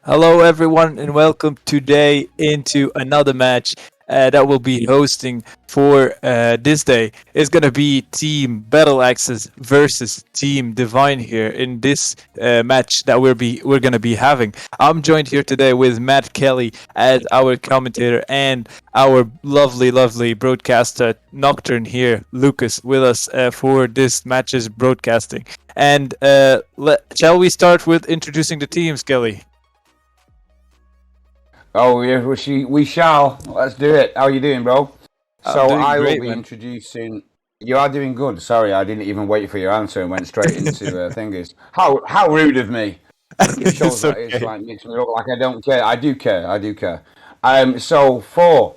Hello, everyone, and welcome today into another match that we'll be hosting for this day. It's gonna be Team Battle Axes versus Team Devine here in this match that we're gonna be having. I'm joined here today with Matt Kelly as our commentator and our lovely broadcaster Nocturne here, Lucas, with us for this match's broadcasting. And shall we start with introducing the teams, Kelly? Oh, yeah, we shall. Let's do it. How are you doing, bro? I'm doing I great, will be man. introducing. You are doing good. Sorry, I didn't even wait for your answer and went straight into thingies. How rude of me. It shows It's that it's okay. like makes me look like I don't care. I do care. I do care. So for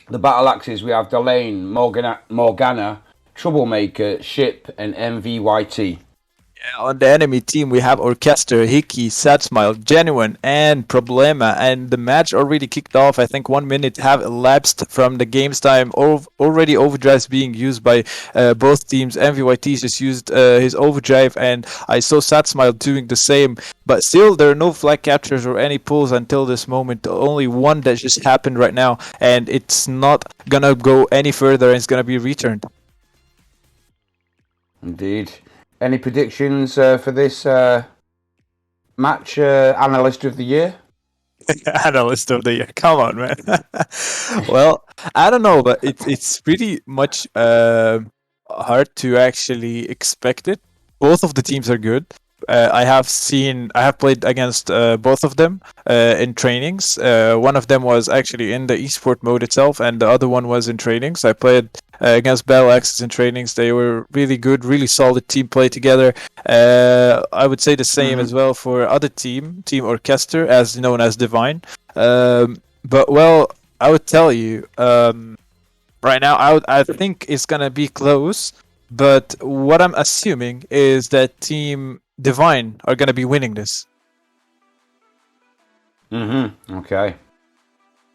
the battle axes, we have Delane, Morgana, Troublemaker, Ship, and MVYT. On the enemy team, we have Orchestra, Hickey, Satsmile, Genuine, and Problema. And the match already kicked off. I think 1 minute have elapsed from the game's time. Already overdrives being used by both teams. MVYT just used his overdrive, and I saw Satsmile doing the same. But still, there are no flag captures or any pulls until this moment. Only one that just happened right now, and it's not gonna go any further, and it's gonna be returned. Indeed. Any predictions for this match? Analyst of the year. Analyst of the year. Come on, man. Well, I don't know, but it's pretty much hard to actually expect it. Both of the teams are good. I have played against both of them in trainings. One of them was actually in the esport mode itself, and the other one was in trainings. I played against Battle Axes in trainings. They were really good, really solid team play together. I would say the same as well for other Team Orchestra, as known as Devine. But well, I would tell you right now, I think it's gonna be close. But what I'm assuming is that Team Devine are gonna be winning this. Okay.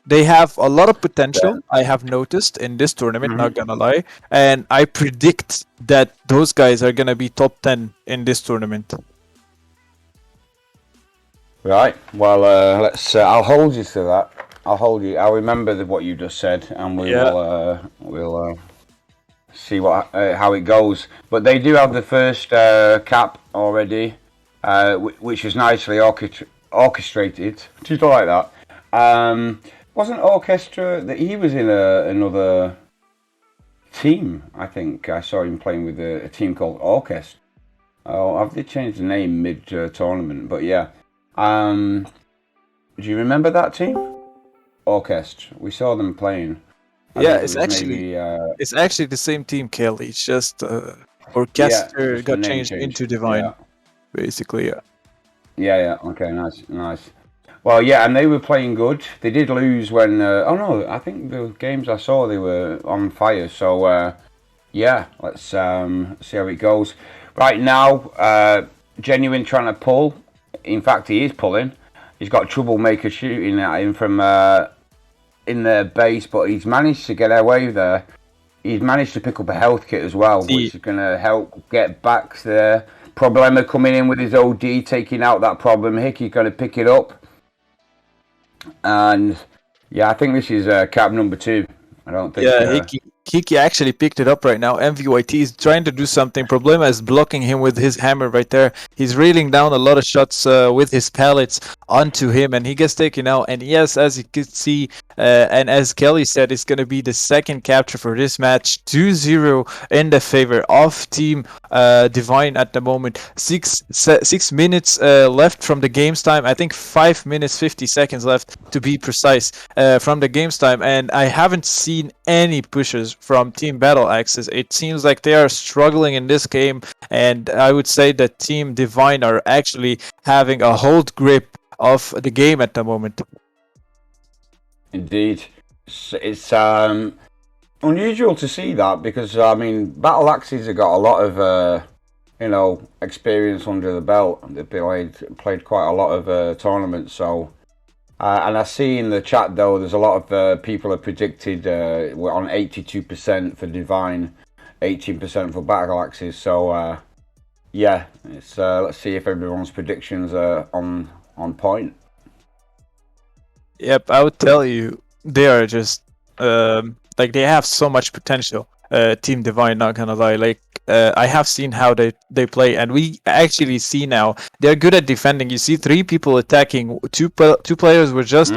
They have a lot of potential, I have noticed, in this tournament, not gonna lie. And I predict that those guys are gonna be top 10 in this tournament. Right. Well, let's. I'll hold you to that. I'll hold you. I'll remember what you just said, and we'll see how it goes. But they do have the first cap already. which was nicely orchestrated. Did you like that? Wasn't Orchestra that he was in another team? I think I saw him playing with a team called Orchestra. Oh, have they changed the name mid tournament? But yeah, do you remember that team? Orchestra. We saw them playing. I Yeah, think it was maybe it's actually the same team, Kelly. It's just yeah, Orchestra just the got name changed change. into Divine, Yeah, basically. Yeah. yeah. Okay, nice. Well, yeah, and they were playing good. They did lose when. Oh no, I think the games I saw they were on fire. So yeah, let's see how it goes. Right now, Genuine trying to pull. In fact, he is pulling. He's got Troublemaker shooting at him from in their base, but he's managed to get away there. He's managed to pick up a health kit as well, See, which is going to help get back there. Problema coming in with his OD, taking out that problem. Hickey's going to pick it up. And yeah, I think this is cap number 2. I don't think. yeah, Hiki actually picked it up right now. MVYT is trying to do something. Problema is blocking him with his hammer right there. He's reeling down a lot of shots with his pellets onto him, and he gets taken out. And yes, as you can see, and as Kelly said, it's going to be the second capture for this match. 2-0 in the favor of Team Devine at the moment. 6 minutes left from the game's time. I think 5 minutes 50 seconds left to be precise from the game's time, and I haven't seen any pushes from Team Battle Axis. It seems like they are struggling in this game, and I would say that Team Divine are actually having a hold grip of the game at the moment. Indeed, it's unusual to see that because I mean, Battle Axes have got a lot of experience under the belt. They've played quite a lot of tournaments, so. And I see in the chat though, there's a lot of people have predicted we're on 82% for Divine, 18% for Battle Axes. So yeah, it's let's see if everyone's predictions are on point. Yep, I would tell you they are just like they have so much potential. Team Divine, not gonna lie. Like I have seen how they play, and we actually see now they're good at defending. You see, 3 people attacking, two players were just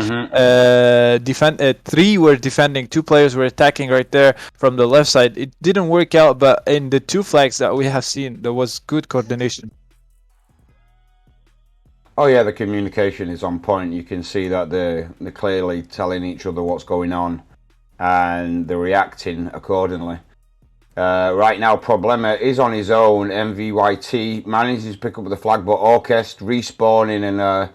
defend. 3 were defending, 2 players were attacking right there from the left side. It didn't work out, but in the 2 flags that we have seen, there was good coordination. Oh yeah, the communication is on point. You can see that they're clearly telling each other what's going on, and they're reacting accordingly. Right now, Problema is on his own. MVYT manages to pick up the flag, but Orchestra respawning, and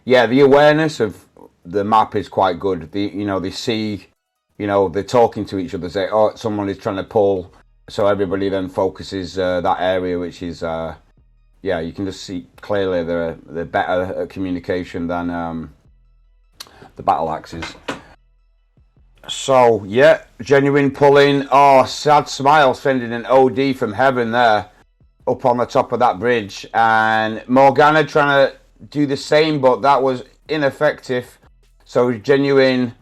yeah, the awareness of the map is quite good. They see, they're talking to each other, say, oh, someone is trying to pull, so everybody then focuses that area, which is, yeah, you can just see clearly they're better at communication than the Battle Axes. So, yeah, Genuine pulling. Oh, Sad Smile sending an OD from heaven there up on the top of that bridge. And Morgana trying to do the same, but that was ineffective. So, Genuine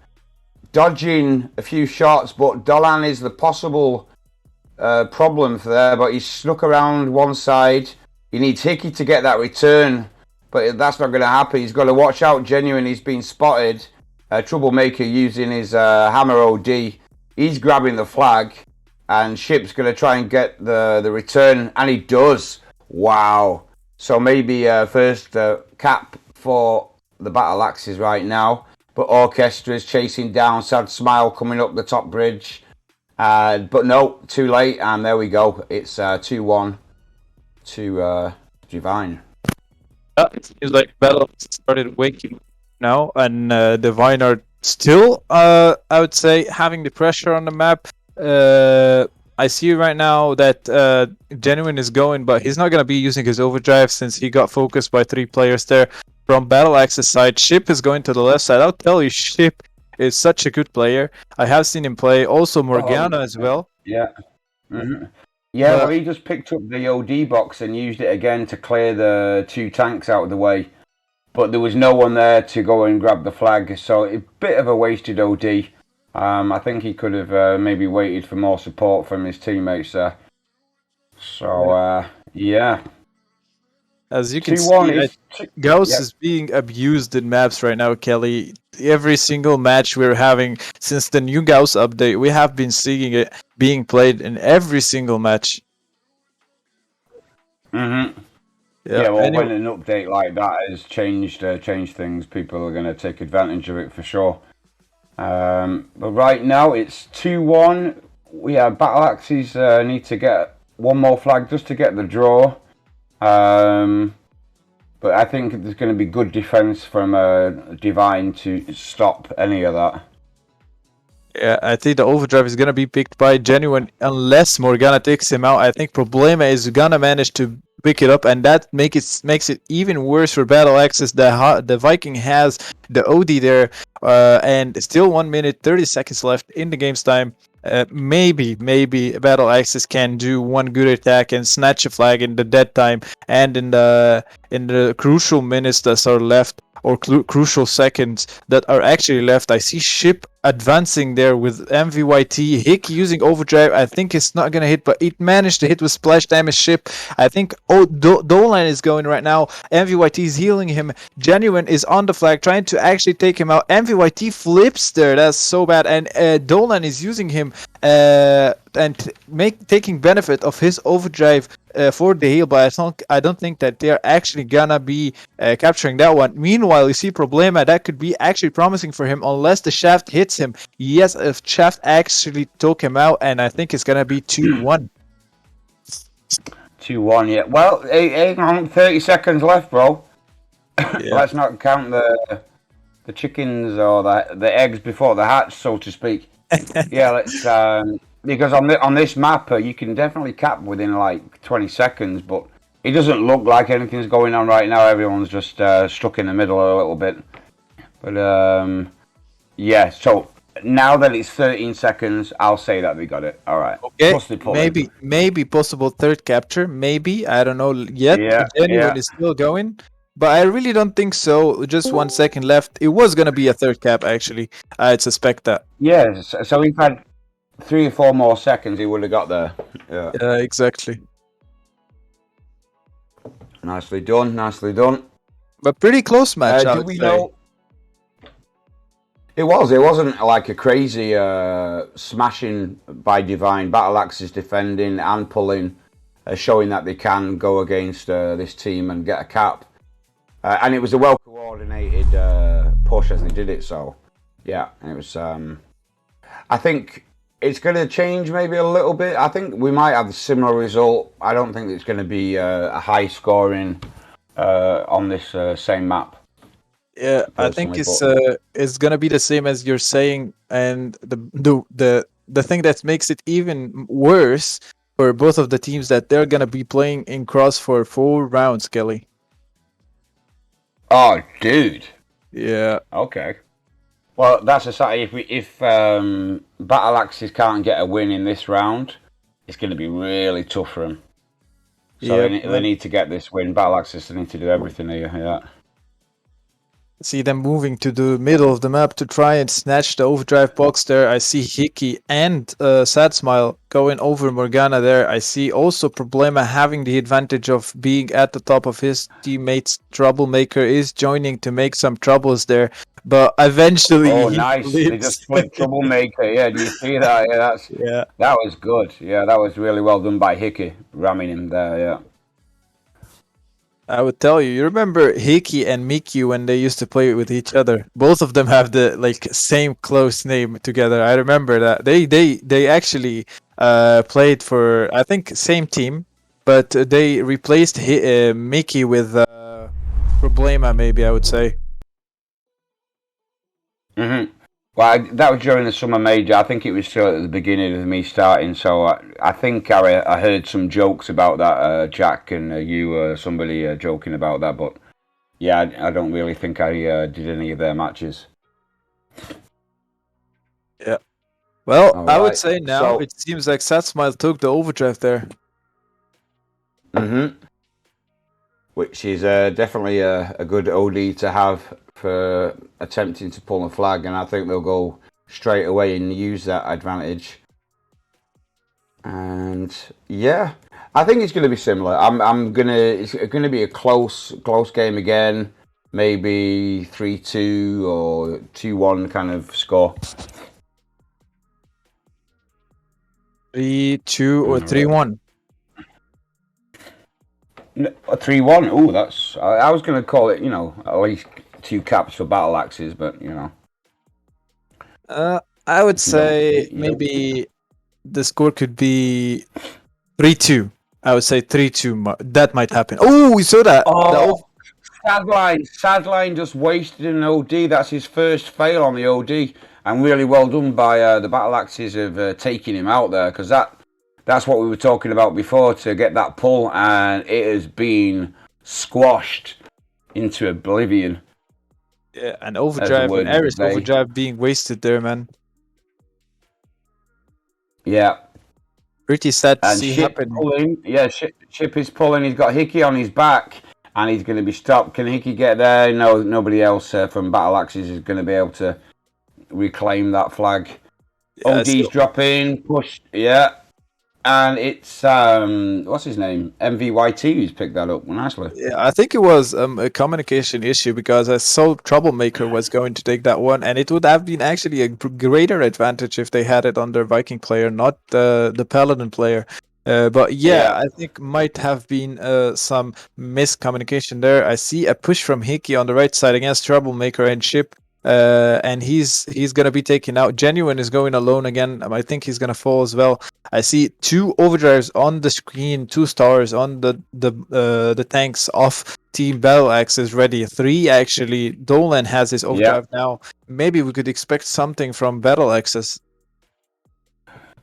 dodging a few shots, but Dolan is the possible problem for there. But he's snuck around one side. He needs Hickey to get that return, but that's not going to happen. He's got to watch out. Genuine, he's been spotted. Troublemaker using his hammer OD. He's grabbing the flag, and Ship's going to try and get the return, and he does. Wow. So maybe first cap for the Battle Axes right now, but Orchestra is chasing down. Sad Smile coming up the top bridge, but no, too late, and there we go. It's 2-1 to Devine. It seems like Battle started waking now, and Divine are still, I would say, having the pressure on the map. I see right now that Genuine is going, but he's not going to be using his overdrive since he got focused by 3 players there. From Battle Axis side, Ship is going to the left side. I'll tell you, Ship is such a good player. I have seen him play. Also Morgana as well. Yeah. Mm-hmm. Yeah, well, he just picked up the OD box and used it again to clear the 2 tanks out of the way. But there was no one there to go and grab the flag, so a bit of a wasted OD. I think he could have maybe waited for more support from his teammates there. So, yeah. As you can 2-1 see, is... Gauss Yep. is being abused in maps right now, Kelly. Every single match we're having since the new Gauss update, we have been seeing it being played in every single match. Mm-hmm. Yeah. Yeah, well, Anyway, when an update like that has changed things, people are going to take advantage of it for sure. But right now it's 2-1. We have Battle Axes need to get one more flag just to get the draw. But I think there's going to be good defense from Devine to stop any of that. yeah, I think the overdrive is gonna be picked by Genuine unless Morgana takes him out. I think Problema is gonna manage to pick it up, and that makes it even worse for Battle Axis. The Viking has the OD there, and still 1 minute 30 seconds left in the game's time. Maybe Battle Axis can do one good attack and snatch a flag in the dead time, and in the crucial minutes that are left, or crucial seconds that are actually left. I see Ship advancing there with MVYT. Hick using overdrive. I think it's not gonna hit, but it managed to hit with splash damage. Ship. I think Dolan is going right now. MVYT is healing him. Genuine is on the flag trying to actually take him out. MVYT flips there. That's so bad. And Dolan is using him and taking benefit of his overdrive for the heal, but I don't think that they're actually gonna be capturing that one. Meanwhile, you see Problema, that could be actually promising for him unless the shaft hits him. Yes, if shaft actually took him out, and I think it's gonna be 2-1. 2-1, yeah. Well, hang on, 30 seconds left, bro. Yeah. Let's not count the chickens or the eggs before the hatch, so to speak. Yeah, let's because on this map you can definitely cap within like 20 seconds, but it doesn't look like anything's going on right now. Everyone's just stuck in the middle a little bit. But yeah, so now that it's 13 seconds, I'll say that we got it. All right. Okay. Maybe possible third capture. Maybe, I don't know yet. Yeah, Genuine yeah. is still going, but I really don't think so. Just 1 second left. It was gonna be a third cap actually. I'd suspect that. Yeah, so we've had 3 or 4 more seconds, he would have got there. Yeah. Exactly. Nicely done, nicely done. But pretty close match. I Do would we say. know? It was. It wasn't like a crazy smashing by Devine. Battle Axes defending and pulling, showing that they can go against this team and get a cap. And it was a well coordinated push as they did it. So, yeah, it was. I think it's going to change maybe a little bit. I think we might have a similar result. I don't think it's going to be a high scoring on this same map. Yeah, I think it's gonna be the same as you're saying, and the thing that makes it even worse for both of the teams that they're gonna be playing in cross for 4 rounds, Kelly. Oh, dude. Yeah. Okay. Well, that's a side. If Battle Axes can't get a win in this round, it's going to be really tough for them. So they need to get this win. Battle Axes need to do everything here. Yeah. See them moving to the middle of the map to try and snatch the overdrive box there. I see Hickey and Sad Smile going over Morgana there. I see also Problema having the advantage of being at the top of his teammates. Troublemaker is joining to make some troubles there. But eventually Oh, he nice. flips. They just flipped Troublemaker. Yeah, do you see that? Yeah, that was good. Yeah, that was really well done by Hickey, ramming him there, yeah. I would tell you. You remember Hickey and Mickey when they used to play with each other? Both of them have the same close name together. I remember that they actually played for, I think, same team, but they replaced Mickey with Problema. Maybe I would say. Mhm. Well, that was during the summer major. I think it was still at the beginning of me starting. So I think I heard some jokes about that, Jack and you, somebody joking about that. But yeah, I don't really think I did any of their matches. Yeah. Well, All I would right. say now it seems like Satsmile took the overdrive there. Mm-hmm. Which is definitely a good OD to have for attempting to pull a flag, and I think they'll go straight away and use that advantage. And yeah, I think it's going to be similar. It's going to be a close game again. Maybe 3-2 or 2-1 kind of score. 3-2 or 3-1. 3-1. Oh, that's. I was going to call it, at least 2 caps for battle axes, but I would say maybe the score could be 3-2. I would say 3-2. That might happen. Oh, we saw that. Oh, Sadline just wasted an OD. That's his first fail on the OD, and really well done by the battle axes of taking him out there, because that's what we were talking about before, to get that pull, and it has been squashed into oblivion. Yeah, and overdrive and Ares overdrive being wasted there, man. Yeah. Pretty sad to see happen. Ship is pulling. He's got Hickey on his back, and he's going to be stopped. Can Hickey get there? No, nobody else from Battle Axes is going to be able to reclaim that flag. Yeah, OD's dropping, pushed, yeah. And it's, what's his name? MVYT who's picked that up nicely. Yeah, I think it was a communication issue, because I saw Troublemaker was going to take that one, and it would have been actually a greater advantage if they had it on their Viking player, not the Paladin player. But yeah, I think might have been some miscommunication there. I see a push from Hickey on the right side against Troublemaker and Ship. And he's gonna be taken out. Genuine is going alone again. I think he's gonna fall as well. I see 2 overdrives on the screen, 2 stars on the tanks of Team Battle Axes ready. 3 actually. Dolan has his overdrive now. Maybe we could expect something from Battle Axes.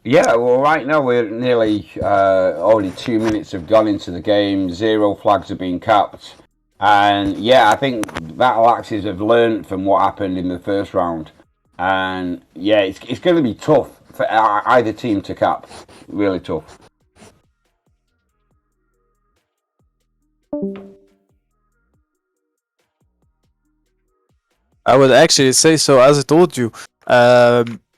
Yeah, well, right now we're nearly already 2 minutes have gone into the game. 0 flags have been capped. And yeah, I think Battle Axes have learned from what happened in the first round, and yeah, it's going to be tough for either team to cap. Really tough. I would actually say so. As I told you,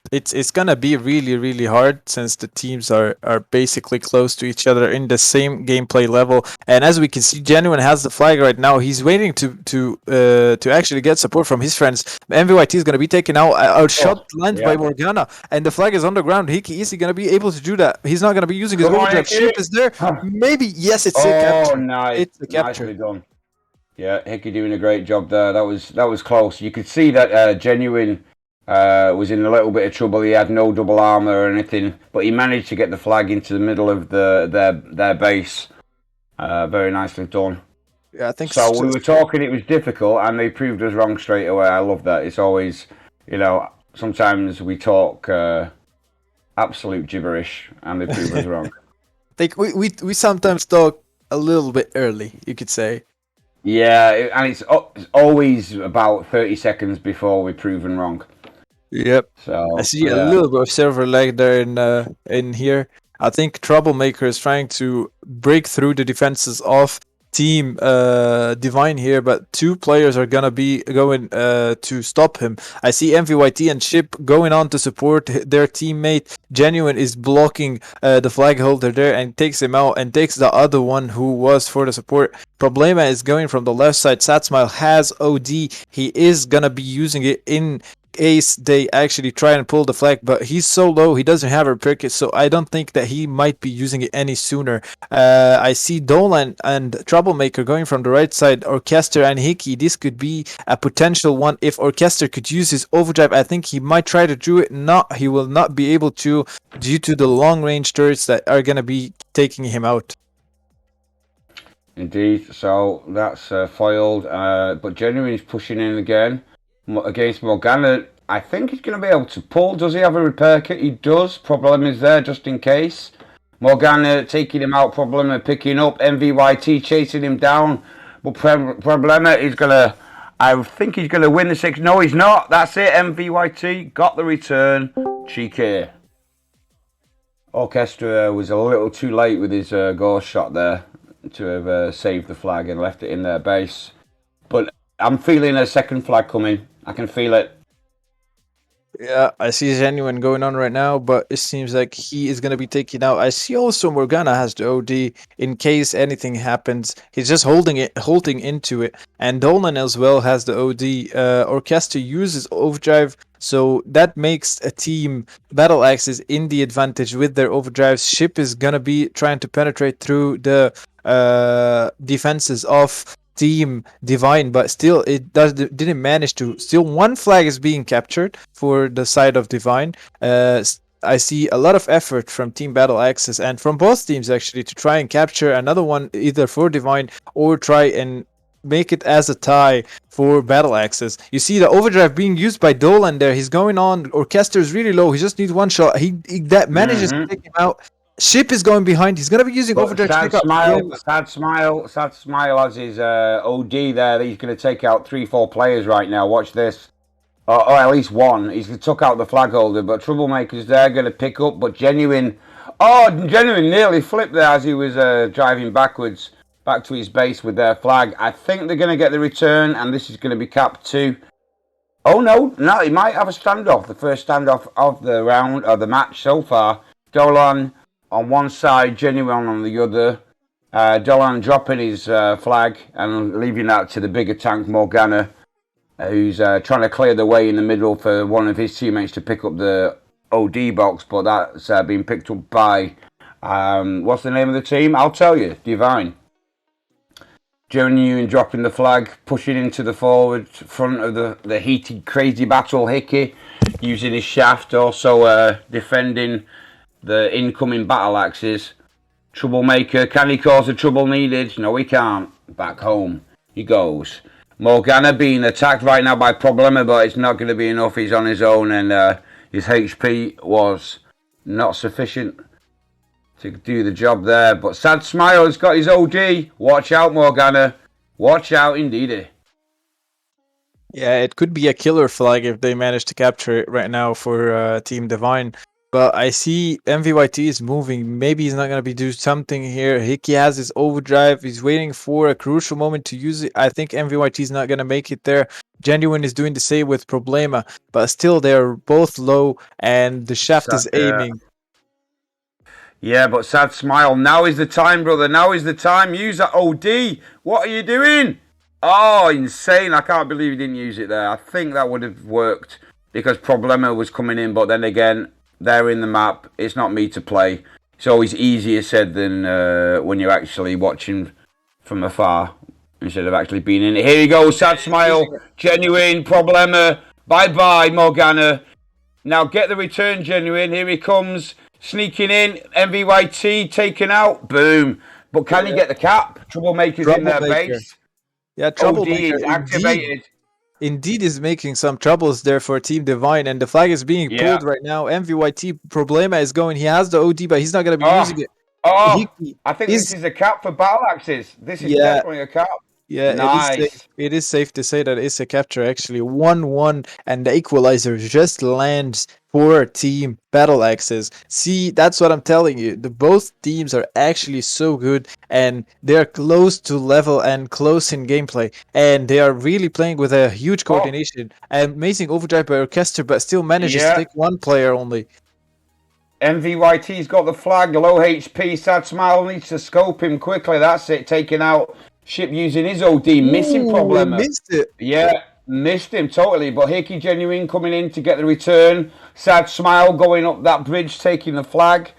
it's gonna be really, really hard, since the teams are basically close to each other in the same gameplay level. And as we can see, Genuine has the flag right now. He's waiting to actually get support from his friends. MVYT is gonna be taken out. Outshot landed by Morgana, and the flag is on the ground. Hickey, is he gonna be able to do that? He's not gonna be using his overdrive. Ship is there. Maybe yes, it's a capture. Nice. It's a capture. Nicely done. Yeah, Hickey doing a great job there. That was close. You could see that Genuine was in a little bit of trouble. He had no double armor or anything, but he managed to get the flag into the middle of their base. Very nicely done. Yeah, I think so. We were talking; it was difficult, and they proved us wrong straight away. I love that. It's always, sometimes we talk absolute gibberish, and they prove us wrong. I think we sometimes talk a little bit early, you could say. Yeah, and it's always about 30 seconds before we're proven wrong. Yep. So I see a little bit of silver lag there in here. I think Troublemaker is trying to break through the defenses of Team Devine here, but 2 players are gonna be going to stop him. I see MVYT and Ship going on to support their teammate. Genuine is blocking the flag holder there and takes him out, and takes the other one who was for the support. Problema is going from the left side. Satsmile has OD. He is gonna be using it in case they actually try and pull the flag, but he's so low, he doesn't have a picket, so I don't think that he might be using it any sooner. I see Dolan and Troublemaker going from the right side. Orchestra and Hickey, this could be a potential one. If Orchestra could use his overdrive, I think he might try to do it. He will not be able to, due to the long range turrets that are going to be taking him out. Indeed, so that's foiled, but Genuine is pushing in again against Morgana. I think he's going to be able to pull. Does he have a repair kit? He does. Problem is there just in case. Morgana taking him out. Problema picking up. MVYT chasing him down. But Problema is going to... I think he's going to win the 6. No, he's not. That's it. MVYT got the return. Cheeky. Orchestra was a little too late with his ghost shot there to have saved the flag and left it in their base. But I'm feeling a second flag coming. I can feel it. Yeah, I see Genuine going on right now, but it seems like he is going to be taken out. I see also Morgana has the OD in case anything happens. He's just holding into it. And Dolan as well has the OD. Orchestra uses Overdrive, so that makes a team Battle Axes in the advantage with their Overdrives. Ship is going to be trying to penetrate through the defenses of team Devine, but still didn't manage to. Still, one flag is being captured for the side of Devine. I see a lot of effort from Team Battle Axis and from both teams actually to try and capture another one either for Devine or try and make it as a tie for Battle Axis. You see the overdrive being used by Dolan there. He's going on. Orchestra is really low. He just needs one shot. He that manages to take him out. Ship is going behind. He's gonna be using But overdrive to sad take out smile, Flame. sad smile has his OD there. He's going to take out 3-4 players right now. Watch this. Or at least one. He's took out the flag holder, but Troublemaker's there, going to pick up. But Genuine nearly flipped there as he was driving backwards back to his base with their flag. I think they're going to get the return, and this is going to be capped too. Oh no, he might have a standoff. The first standoff of the round, of the match so far. Dolan on one side, Genuine on the other. Dolan dropping his flag and leaving that to the bigger tank, Morgana, who's trying to clear the way in the middle for one of his teammates to pick up the OD box, but that's been picked up by, what's the name of the team? I'll tell you, Devine. Genuine dropping the flag, pushing into the forward front of the heated, crazy battle. Hickey using his shaft, also defending the incoming battle axes. Troublemaker, can he cause the trouble needed? No, he can't. Back home he goes. Morgana being attacked right now by Problema, but it's not going to be enough. He's on his own, and his HP was not sufficient to do the job there. But Sad Smile has got his OD. Watch out, Morgana. Watch out, indeed. Yeah, it could be a killer flag if they manage to capture it right now for Team Divine. But I see MVYT is moving. Maybe he's not going to be do something here. Hickey has his overdrive. He's waiting for a crucial moment to use it. I think MVYT is not going to make it there. Genuine is doing the same with Problema. But still, they're both low and the shaft is aiming. Yeah, but Sad Smile, now is the time, brother. Now is the time. Use that OD. What are you doing? Oh, insane. I can't believe you didn't use it there. I think that would have worked because Problema was coming in. But then again, they're in the map. It's not me to play. It's always easier said than when you're actually watching from afar instead of actually being in it. Here you go. Sad Smile. Genuine. Problema. Bye-bye, Morgana. Now get the return, Genuine. Here he comes. Sneaking in, MVYT taken out, boom. But can he get the cap? Troublemaker's in their base. Yeah, Troublemaker is activated. Indeed is making some troubles there for Team Divine, and the flag is being pulled right now. MVYT Problema is going. He has the OD, but he's not going to be using it. I think this is a cap for battle axes. This is definitely a cap. Yeah, nice. It is safe to say that it's a capture actually 1-1, and the equalizer just lands for Team Battle Axes. See, that's what I'm telling you. Both teams are actually so good, and they're close to level and close in gameplay, and they are really playing with a huge coordination. Amazing overdrive by Orchestra, but still manages to take one player only. MVYT's got the flag, low HP. Sad Smile needs to scope him quickly. That's it, taken out. Ship using his OD, missing Problema. Missed it. Yeah, missed him totally. But Hickey Genuine coming in to get the return. Sad Smile going up that bridge, taking the flag.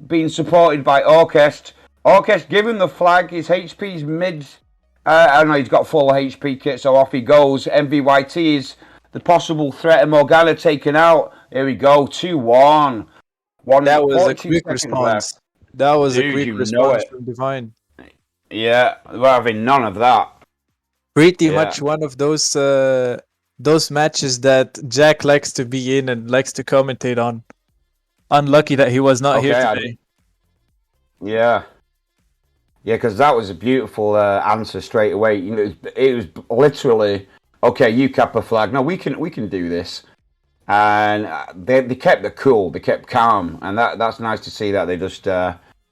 Being supported by Orchest. Orchest giving the flag. His HP's mid. I don't know, he's got full HP kit, so off he goes. MVYT is the possible threat of Morgana taken out. Here we go, 2-1. That was a quick response. That was a quick response from Devine. Yeah, we're having none of that. Pretty much one of those matches that Jack likes to be in and likes to commentate on. Unlucky that he was not here today. Yeah, because that was a beautiful answer straight away. You know, it was literally okay. You cap a flag. No, we can do this, and they kept the cool. They kept calm, and that's nice to see that they just.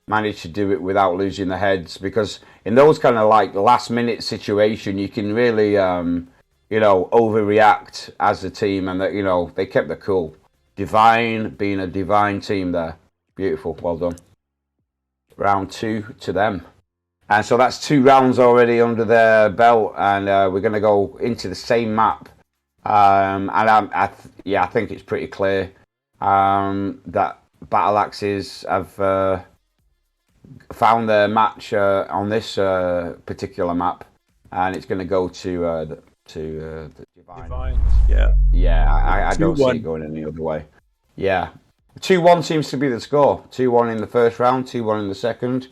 Managed to do it without losing their heads, because in those kind of like last minute situation you can really overreact as a team, and that they kept the cool. Devine being a Devine team there, beautiful, well done. Round 2 to them. And so that's 2 rounds already under their belt, and we're going to go into the same map. And I think it's pretty clear that Battle Axes have found their match on this particular map, and it's going to go to the Devine. Yeah. Yeah, I don't see 2-1. it going any other way. Yeah. 2-1 seems to be the score. 2-1 in the first round, 2-1 in the second.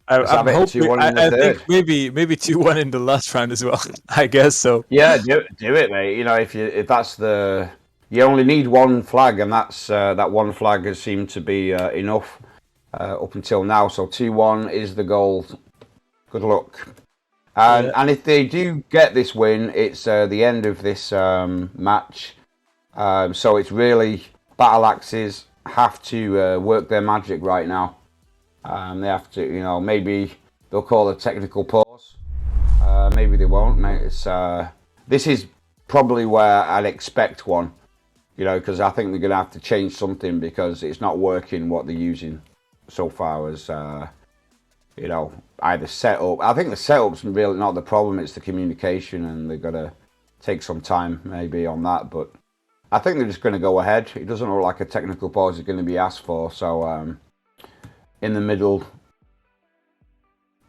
I'm hoping. 2-1 in the I third. think maybe 2-1 in the last round as well. I guess so. Yeah, do it, mate. If that's the you only need one flag, and that's that one flag has seemed to be enough up until now. So 2-1 is the goal. Good luck. And if they do get this win, it's the end of this match. So it's really Battle Axes have to work their magic right now. They have to, maybe they'll call a technical pause. Maybe they won't, mate. This is probably where I'd expect one, because I think they're going to have to change something because it's not working what they're using so far as, either setup. I think the setup's really not the problem, it's the communication, and they've got to take some time maybe on that. But I think they're just going to go ahead. It doesn't look like a technical pause is going to be asked for, so in the middle.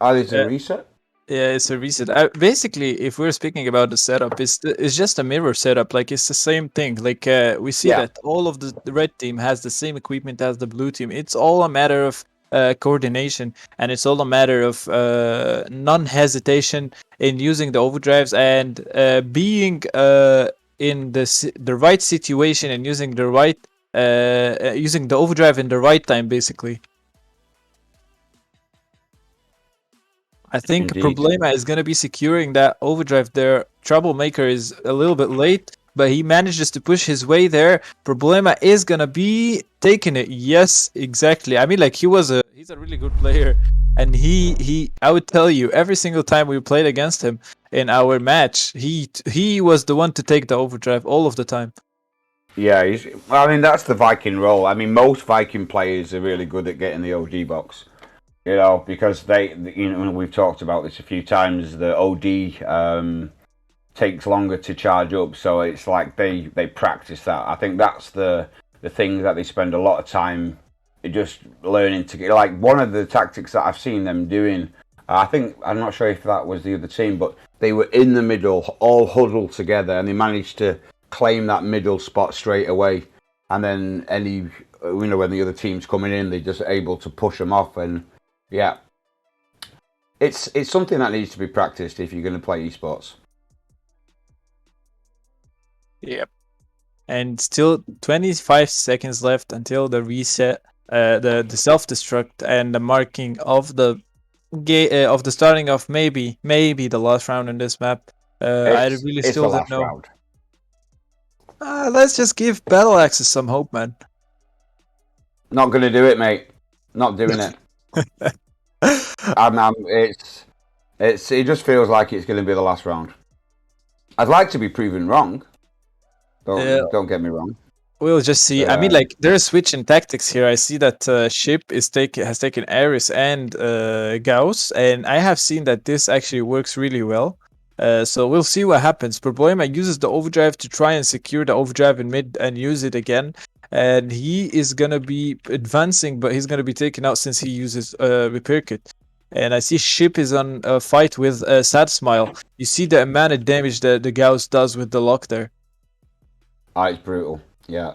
Oh, there's a reset? Yeah, it's a reset. Basically, if we're speaking about the setup, it's just a mirror setup. Like, it's the same thing. Like, we see that all of the red team has the same equipment as the blue team. It's all a matter of coordination, and it's all a matter of non-hesitation in using the overdrives and being in the right situation and using the overdrive in the right time, basically. I think Indeed. Problema is going to be securing that overdrive there. Troublemaker is a little bit late, but he manages to push his way there. Problema is going to be taking it. Yes, exactly. I mean, like, he's a really good player. And I would tell you, every single time we played against him in our match, he was the one to take the overdrive all of the time. Yeah, I mean, that's the Viking role. I mean, most Viking players are really good at getting the OD box. Because we've talked about this a few times. The OD takes longer to charge up, so it's like they practice that. I think that's the thing that they spend a lot of time just learning to get. Like, one of the tactics that I've seen them doing, I'm not sure if that was the other team, but they were in the middle, all huddled together, and they managed to claim that middle spot straight away. And then when the other team's coming in, they're just able to push them off. And yeah, it's something that needs to be practiced if you're going to play esports. Yep. And still 25 seconds left until the reset, the self-destruct and the marking of the starting of maybe the last round in this map. I really still don't know. Round. Let's just give Battle Axes some hope, man. Not going to do it, mate. Not doing it. It just feels like it's going to be the last round. I'd like to be proven wrong. Don't get me wrong. We'll just see. I mean, like, there's switching tactics here. I see that Ship has taken Ares and Gauss, and I have seen that this actually works really well. So we'll see what happens. Problema uses the overdrive to try and secure the overdrive in mid and use it again. And he is going to be advancing, but he's going to be taken out since he uses Repair Kit. And I see Ship is on a fight with Sad Smile. You see the amount of damage that the Gauss does with the lock there. It's brutal. Yeah.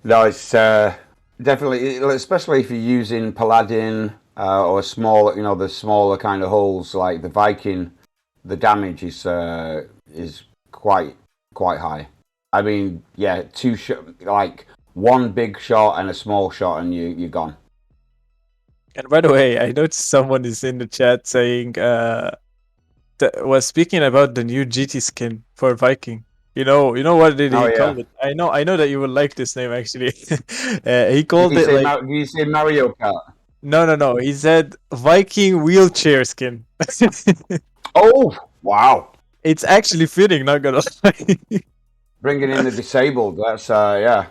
No, it's definitely, especially if you're using Paladin or the smaller kind of holes like the Viking. The damage is quite high. I mean, yeah, like one big shot and a small shot, and you're gone. And by the way, I noticed someone is in the chat saying was speaking about the new GT skin for Viking. You know what did he call it? I know that you would like this name actually. He called it like. Did you say Mario Kart? No. He said Viking wheelchair skin. Oh wow! It's actually fitting, not gonna lie. Bringing in the disabled. That's yeah.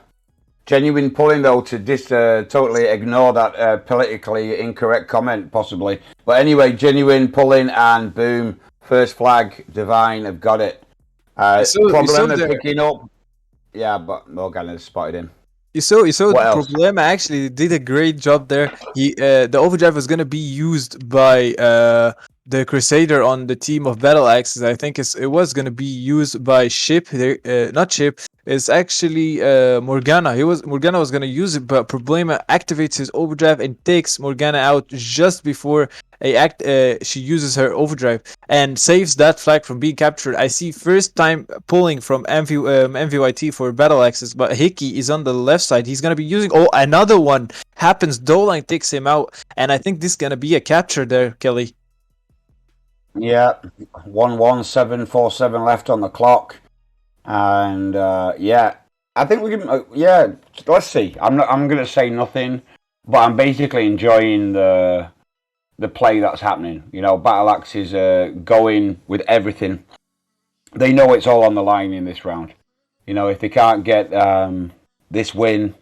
Genuine pulling though to totally ignore that politically incorrect comment, possibly. But anyway, genuine pulling and boom, first flag. Devine have got it. You saw Problem of the picking up. Yeah, but Morgan has spotted him. you saw What else? Problema actually did a great job there. The overdrive was gonna be used by the Crusader on the team of Battle Axes. I think it was gonna be used by Ship. Not Ship. It's actually Morgana. Morgana was gonna use it, but Problema activates his overdrive and takes Morgana out just before she uses her overdrive and saves that flag from being captured. I see first time pulling from MVYT for battle axes, but Hickey is on the left side. He's gonna be using another one. Happens, Dolan takes him out, and I think this is gonna be a capture there, Kelly. Yeah, 11747 left on the clock, and yeah, I think we can. Yeah, let's see. I'm not. I'm gonna say nothing, but I'm basically enjoying the play that's happening. You know, Battle Axe is going with everything. They know it's all on the line in this round. You know, if they can't get this win,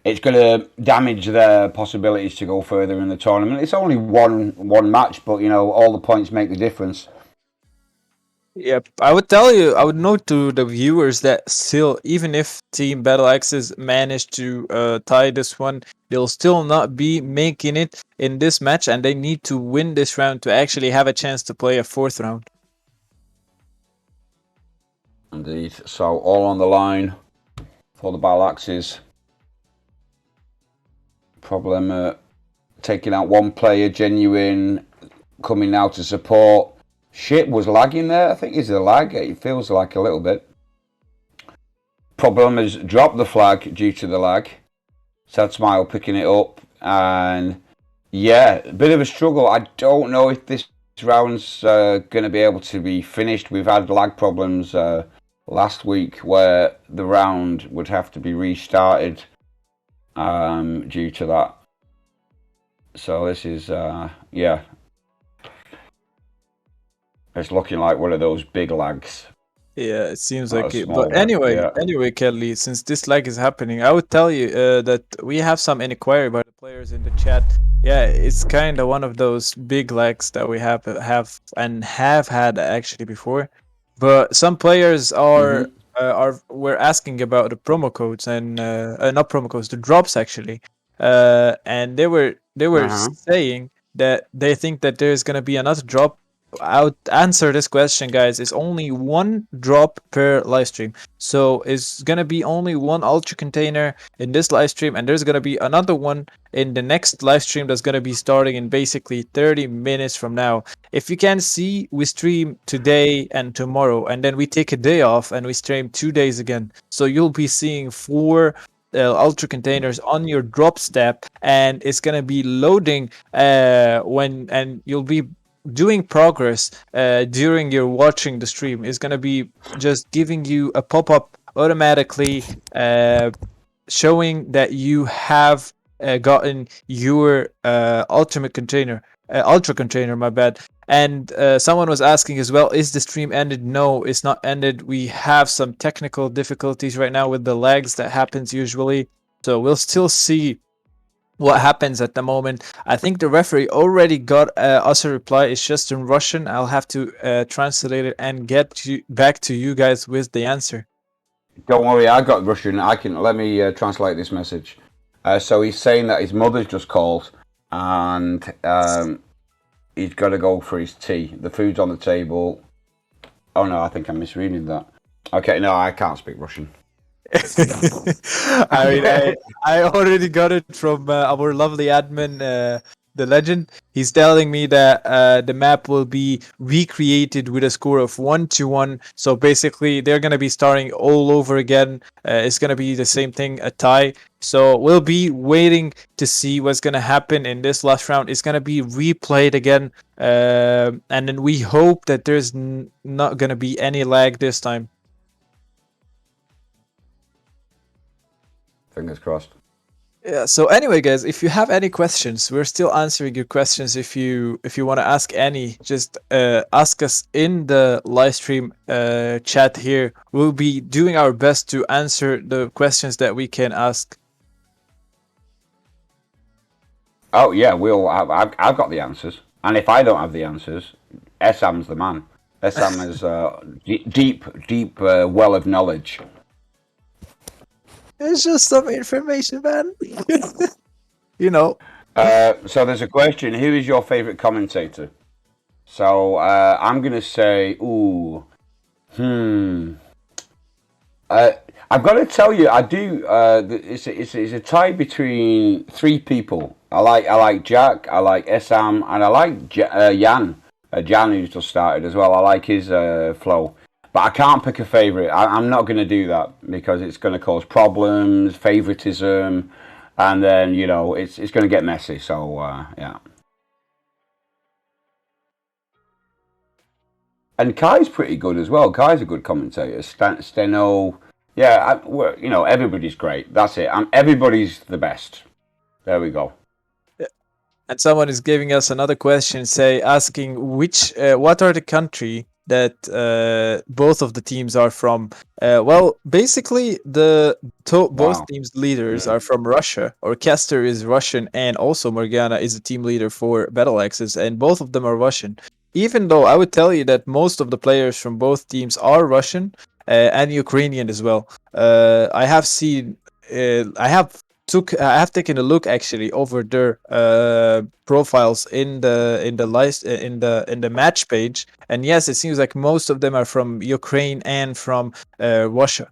it's going to damage their possibilities to go further in the tournament. It's only one match, but you know, all the points make the difference. Yep, I would note to the viewers that still, even if Team Battle Axes manage to tie this one, they'll still not be making it in this match, and they need to win this round to actually have a chance to play a fourth round. Indeed. So all on the line for the Battle Axes. Problem taking out one player, genuine coming now to support. Shit was lagging there. I think it's a lag. It feels like a little bit. Problem has dropped the flag due to the lag. Sad Smile picking it up. And yeah, a bit of a struggle. I don't know if this round's going to be able to be finished. We've had lag problems last week where the round would have to be restarted due to that. So this is, yeah. It's looking like one of those big lags. Yeah, it seems Not like a it. small But one. Yeah. anyway, Kelly, since this lag is happening, I would tell you that we have some inquiry by the players in the chat. Yeah, it's kind of one of those big lags that we have had actually before. But some players were asking about the promo codes and not promo codes, the drops actually. And they were saying that they think that there's gonna be another drop. I'll answer this question, guys. It's only one drop per live stream. So it's gonna be only one ultra container in this live stream, and there's gonna be another one in the next live stream that's gonna be starting in basically 30 minutes from now. If you can see, we stream today and tomorrow, and then we take a day off and we stream 2 days again. So you'll be seeing four ultra containers on your drop step, and it's gonna be loading and you'll be doing progress during your watching the stream. Is going to be just giving you a pop-up automatically showing that you have gotten your ultra container, my bad. And someone was asking as well, is the stream ended? No, it's not ended. We have some technical difficulties right now with the lags that happens usually, so we'll still see what happens at the moment. I think the referee already got us a reply. It's just in Russian. I'll have to translate it and get back to you guys with the answer. Don't worry, I got Russian. I can let me translate this message. So he's saying that his mother's just called, and he's got to go for his tea. The food's on the table. Oh no, I think I'm misreading that. Okay, no, I can't speak Russian. I mean, I already got it from our lovely admin, the legend. He's telling me that the map will be recreated with a score of 1-1. So basically, they're gonna be starting all over again. It's gonna be the same thing, a tie. So we'll be waiting to see what's gonna happen in this last round. It's gonna be replayed again, and then we hope that there's not gonna be any lag this time. Fingers crossed. Yeah. So anyway, guys, if you have any questions, we're still answering your questions. If you want to ask any, just ask us in the live stream chat here. We'll be doing our best to answer the questions that we can ask. Oh yeah, I've got the answers, and if I don't have the answers, Esam's the man. Esam is deep well of knowledge. It's just some information, man. you know. So there's a question: who is your favorite commentator? So I'm gonna say, hmm. Uh, I've got to tell you, I do. It's a tie between three people. I like Jack, I like Esam, and I like Jan. Jan who just started as well. I like his flow, but I can't pick a favorite. I'm not going to do that because it's going to cause problems, favoritism, and then it's going to get messy. So yeah. And Kai's pretty good as well. Kai's a good commentator. Steno, yeah, everybody's great. That's it. Everybody's the best. There we go. And someone is giving us another question, asking what are the country that both of the teams are from. Well, basically, both Wow. teams' leaders are from Russia. Orchester is Russian, and also Morgana is the team leader for Battle Axis, and both of them are Russian. Even though I would tell you that most of the players from both teams are Russian and Ukrainian as well. I have seen. I have taken a look actually over their profiles in the match page, and yes, it seems like most of them are from Ukraine and from Russia.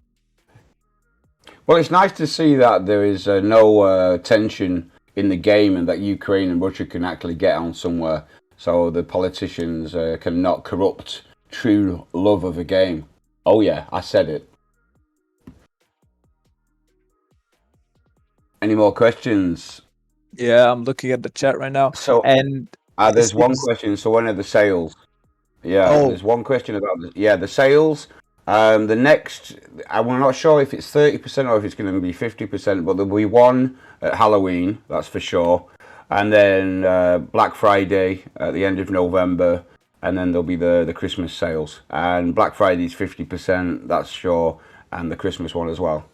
Well, it's nice to see that there is no tension in the game and that Ukraine and Russia can actually get on somewhere. So the politicians cannot corrupt true love of a game. Oh yeah, I said it. Any more questions? Yeah, I'm looking at the chat right now, So and it there's one seems. question. So when are the sales? Yeah, Oh, there's one question about the sales. The next, I'm not sure if it's 30% or if it's going to be 50%, but there'll be one at Halloween, that's for sure, and then Black Friday at the end of November, and then there'll be the Christmas sales. And Black Friday's 50%, that's sure, and the Christmas one as well.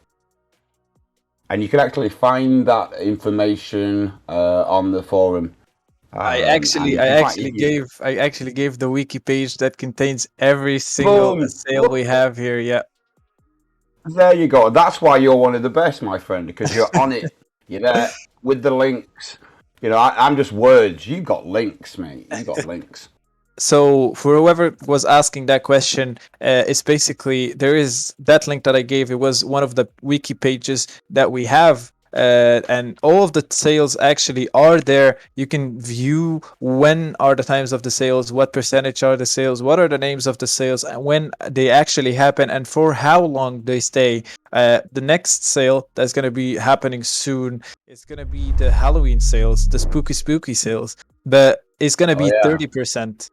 And you can actually find that information on the forum. I And actually, you I can find actually gave, I actually gave the wiki page that contains every single boom. sale we have here. Yeah. There you go. That's why you're one of the best, my friend, because you're on it. You're there with the links. I'm just words. You got links, mate. You got links. So for whoever was asking that question, it's basically there is that link that I gave. It was one of the wiki pages that we have, and all of the sales actually are there. You can view when are the times of the sales, what percentage are the sales, what are the names of the sales, and when they actually happen, and for how long they stay. The next sale that's gonna be happening soon is gonna be the Halloween sales, the spooky sales, but it's gonna Oh be yeah. 30%.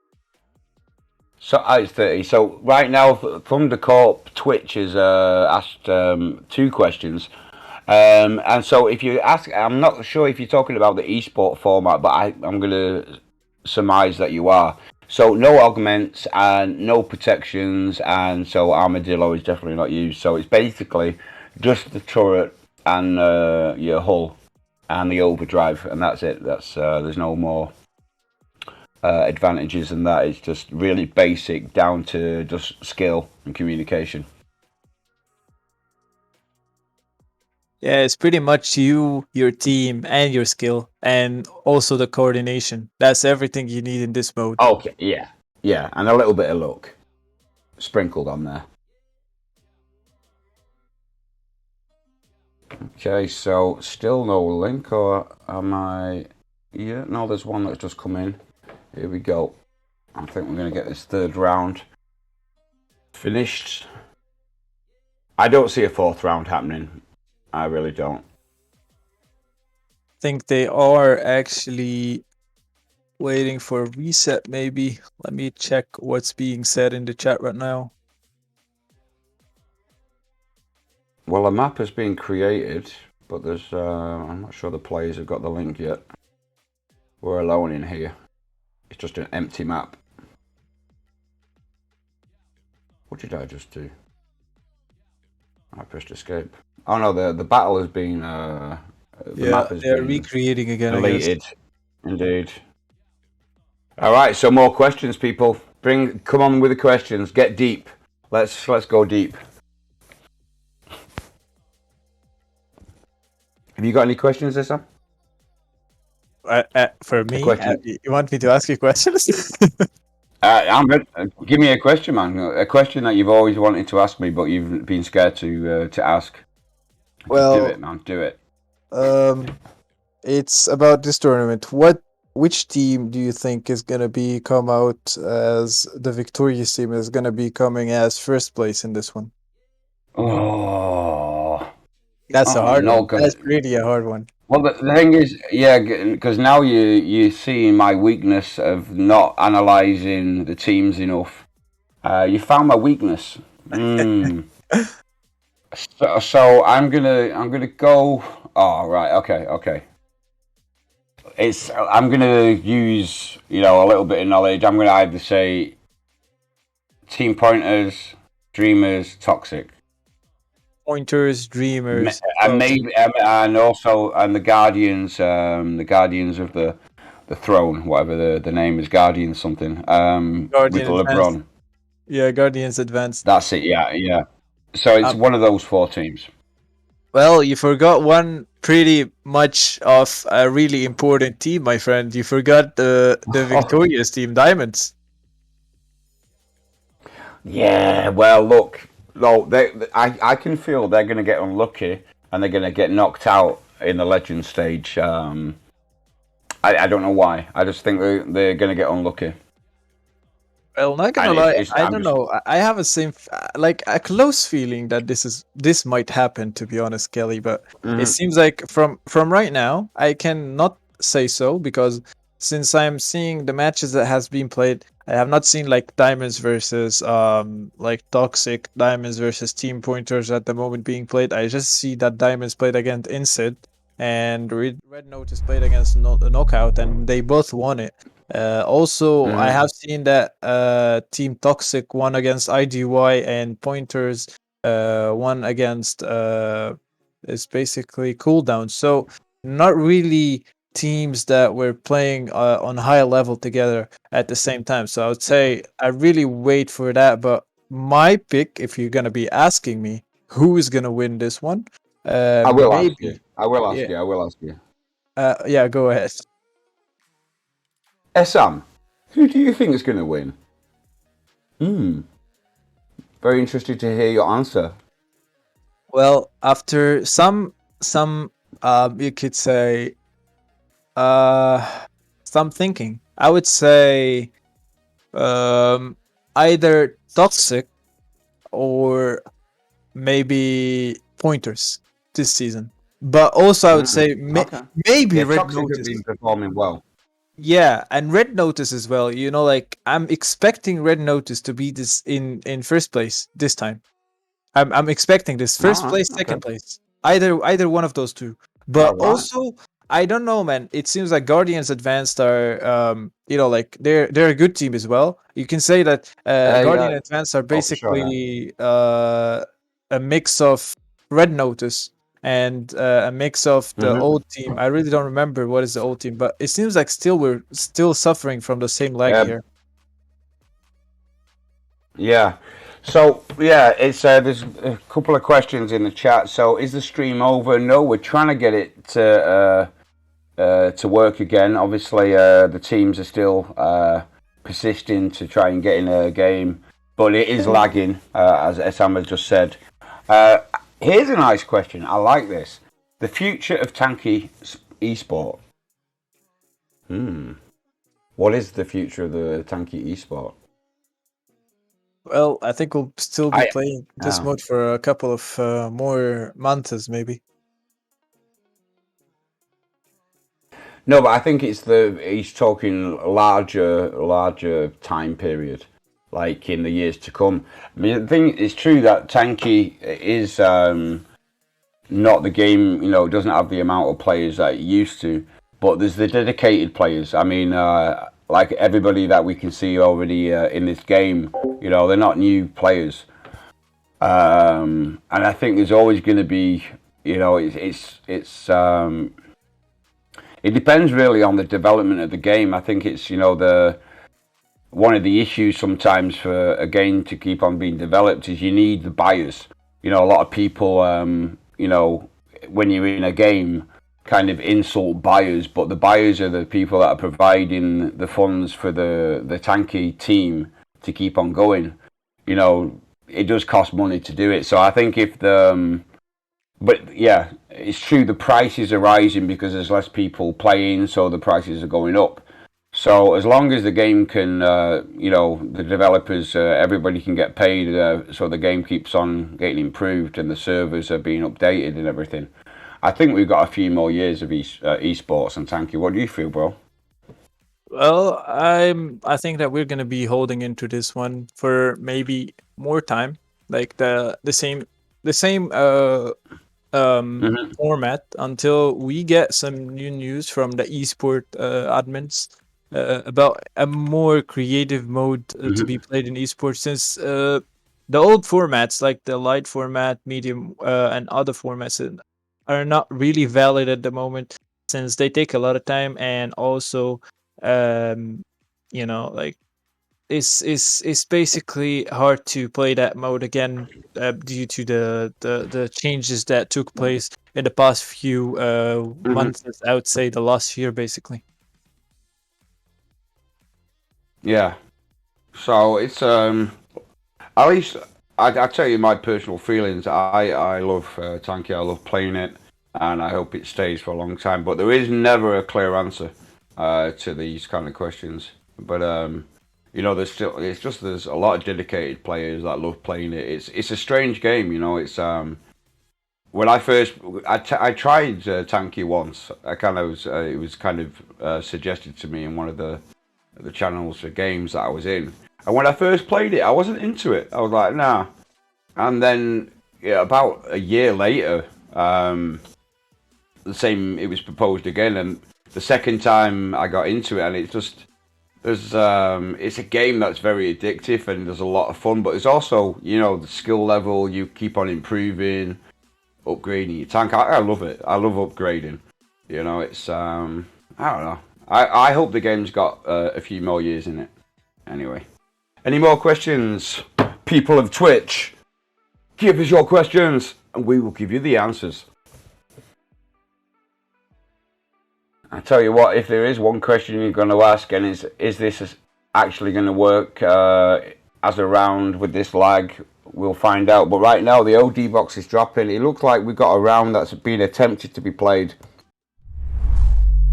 So it's 30. So right now, Thundercorp Twitch has asked two questions. And so if you ask, I'm not sure if you're talking about the esport format, but I'm going to surmise that you are. So no augments and no protections, and so armadillo is definitely not used. So it's basically just the turret and your hull and the overdrive, and that's it. There's no more advantages than that. It's just really basic, down to just skill and communication. Yeah, it's pretty much you, your team, and your skill, and also the coordination. That's everything you need in this mode. Okay, yeah, and a little bit of luck sprinkled on there. Okay, so still no link, or am I? Yeah, no, there's one that's just come in. Here we go. I think we're going to get this third round finished. I don't see a fourth round happening. I really don't. I think they are actually waiting for a reset, maybe. Let me check what's being said in the chat right now. Well, a map has been created. but there's I'm not sure the players have got the link yet. We're alone in here. It's just an empty map. What did I just do? I pressed escape. Oh no, the battle has been the map has they're been recreating again, I guess. deleted. Indeed. All right, so more questions, people. Come on with the questions. Get deep. Let's go deep. Have you got any questions, Issa? For me, you want me to ask you questions? I'm ready. Give me a question, man. A question that you've always wanted to ask me, but you've been scared to ask. Well, do it, man. Do it. It's about this tournament. Which team do you think is gonna be come out as the victorious team? Is gonna be coming as first place in this one? Oh, that's a hard no, one. That's really a hard one. Well, the thing is, yeah, because now you see my weakness of not analysing the teams enough. You found my weakness. So I'm gonna go. Oh, right. Okay. I'm gonna use a little bit of knowledge. I'm gonna either say Team Pointers, Dreamers, Toxic. Pointers, Dreamers, and maybe and the Guardians, the Guardians of the Throne, whatever the name is, Guardians something. With LeBron. Advanced. Yeah, Guardians Advanced. That's it. Yeah. So it's one of those four teams. Well, you forgot one pretty much of a really important team, my friend. You forgot the victorious team, Diamonds. Yeah. Well, look. No, I can feel they're going to get unlucky and they're going to get knocked out in the legend stage. I don't know why. I just think they're going to get unlucky. Well, not gonna lie, I don't know. I have a close feeling that this might happen. To be honest, Kelly, but it seems like from right now, I cannot say so because since I'm seeing the matches that has been played, I have not seen like Diamonds versus like Toxic, Diamonds versus Team Pointers at the moment being played. I just see that Diamonds played against Incid and Red Notice played against Knockout, and they both won it. Also, I have seen that Team Toxic won against IGY and Pointers won against it's basically Cooldown. So not really teams that were playing on high level together at the same time. So I would say I really wait for that. But my pick, if you're gonna be asking me who is gonna win this one, I will ask you. I will ask you. Yeah, go ahead. Sam, who do you think is going to win? Very interested to hear your answer. Well, after some you could say some thinking, I would say either Toxic or maybe Pointers this season. But also I would say maybe Red Toxic Notice have been performing well. Yeah, and Red Notice as well. Like I'm expecting Red Notice to be this in first place this time. I'm expecting this first place, second place, either one of those two. But also, I don't know, man. It seems like Guardians Advanced are, like they're a good team as well. You can say that Guardian Advanced are basically a mix of Red Notice and a mix of the old team. I really don't remember what is the old team, but it seems like we're still suffering from the same lag here. Yeah. So yeah, it's there's a couple of questions in the chat. So is the stream over? No, we're trying to get it to work again. Obviously, the teams are still persisting to try and get in a game, but it is lagging, as Sam has just said. Here's a nice question. I like this. The future of Tanky esport. What is the future of the Tanky esport? Well, I think we'll still be playing this mode for a couple of more months, maybe. No, but I think he's talking larger time period, like in the years to come. I mean, the thing it's true that Tanky is not the game, doesn't have the amount of players that it used to, but there's the dedicated players. I mean, like everybody that we can see already in this game, they're not new players. And I think there's always going to be, it depends really on the development of the game. I think it's, the one of the issues sometimes for a game to keep on being developed is you need the buyers. A lot of people, when you're in a game, kind of insult buyers, but the buyers are the people that are providing the funds for the tanky team to keep on going. It does cost money to do it. So I think but yeah, it's true, the prices are rising because there's less people playing, so the prices are going up. So as long as the game can, the developers, everybody can get paid, so the game keeps on getting improved and the servers are being updated and everything. I think we've got a few more years of esports and tanky. What do you feel, bro? Well, I think that we're gonna be holding into this one for maybe more time, like the same format until we get some new news from the esport admins about a more creative mode to be played in esports. Since the old formats like the light format, medium, and other formats are not really valid at the moment, since they take a lot of time, and also um like it's basically hard to play that mode again due to the changes that took place in the past few months. I would say the last year, basically. Yeah. So it's at least I tell you my personal feelings. I love tanky. I love playing it, and I hope it stays for a long time. But there is never a clear answer to these kind of questions. But there's a lot of dedicated players that love playing it. It's a strange game. It's when I tried tanky once. It was kind of suggested to me in one of the channels for games that I was in. And when I first played it, I wasn't into it. I was like, nah. And then about a year later, it was proposed again. And the second time I got into it, and it's a game that's very addictive and there's a lot of fun. But there's also, the skill level. You keep on improving, upgrading your tank. I love it. I love upgrading. It's I don't know. I hope the game's got a few more years in it. Anyway. Any more questions? People of Twitch, give us your questions and we will give you the answers. I tell you what, if there is one question you're going to ask, and is this actually going to work as a round with this lag? We'll find out. But right now, the OD box is dropping. It looks like we've got a round that's been attempted to be played.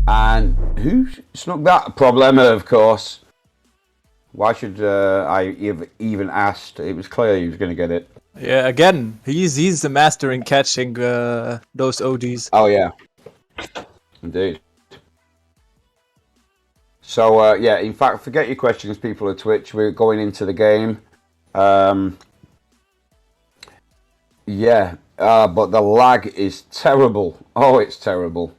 And who snuck that? Problema, of course. Why should I even asked? It was clear he was going to get it. Yeah, again, he's the master in catching those ODs. Oh yeah, indeed. So yeah, in fact, forget your questions, people of Twitch. We're going into the game. Yeah, but the lag is terrible. Oh, it's terrible.